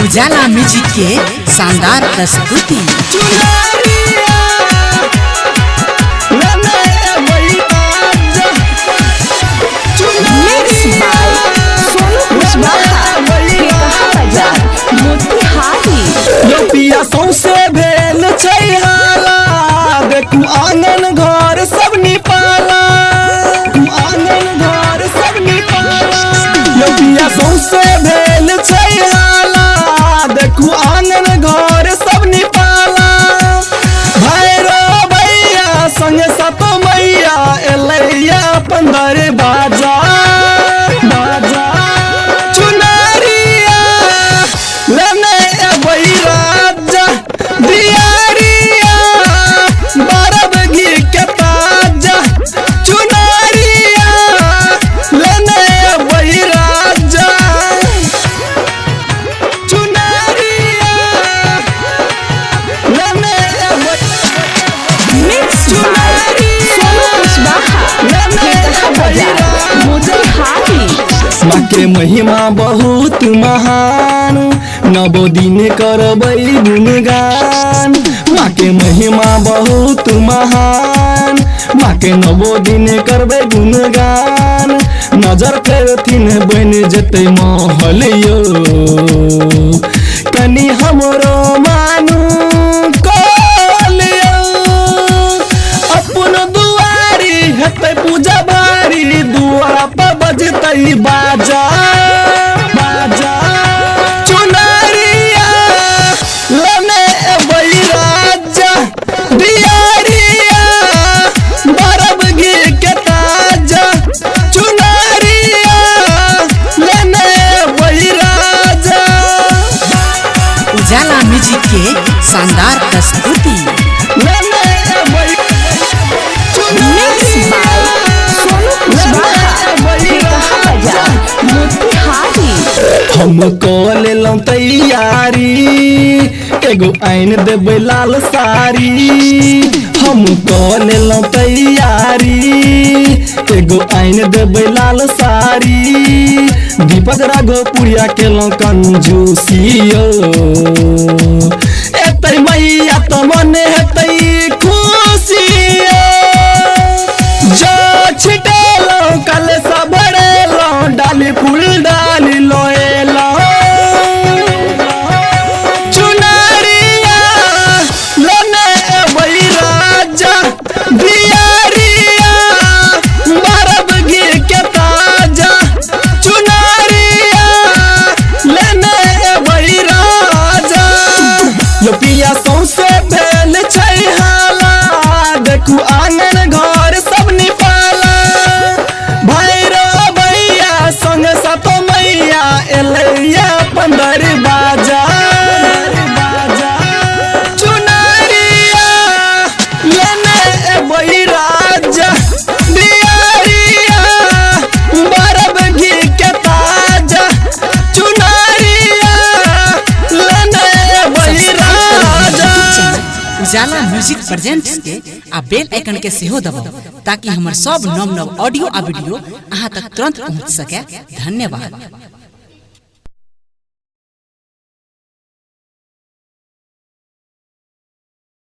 उजाला म्यूजिक के शानदार प्रस्तुति। सौसे भेल छैहाला देखू आंगन घर सब निपाला, आंगन घर सब निपाला। योगिया सौसे भेल छैहाला देखू आंगन घर सब निपाला। भैरो भैया संगे सत मैया एलैया पंदर बाजा बाजा। चुनरिया लेने अबई राजा दियारिया बरब घी के ताजा। चुनरिया लेने अबई राजा, चुनरिया लेने माँ के महिमा बहुत महान, नवो दिन करबै गुणगान। माँ के महिमा बहुत महान, माँ के नवो दिन करबै गुणगान। नजर फेरथिन बन जेतै महल यो, कनी हमरो मानू कलियो। अपन दुआरी हेतै पूजा बारी, दुआरा पर बजतै बाजा बाजा। चुनरिया लेने अबई राजा दियारिया बरब घी के ताजा। चुनरिया लेने अबई राजा। उजाला म्यूजिक के शानदार प्रस्तुति। हम कऽ लेलहुँ तैयारी, एगो आइन देबै लाल साड़ी। हम कऽ लेलहुँ तैयारी, एगो आइन देबै लाल साड़ी। दीपक राघोपुरिया केलहुँ कंजूसियो, एतै मैया तऽ मने हेतै खुशियो। जो छिटेलहुँ कलशा भरेलहुँ, डाली फूल डाली लोएलहुँ। चुनरिया लेने अबई राजा दियारिया बरब घी के ताजा। चुनरिया लेने अबई राजा। योगिया सौसे भेल छैहाला देखू आंगन घर सब निपाला। भैरो भैया संग सत मैया एलैया पंदर बाजा बाजा। चुनरिया लेने अबई राजा दियारिया बरब घी के ताजा। चुनरिया लेने अबई राजा। उजाला म्यूजिक प्रेजेंट्स के आ बेल आइकन के सेहो दबाउ ताकि हमर सब नव नव ऑडियो आ वीडियो अहाँ तक तुरंत पहुंच सके। धन्यवाद।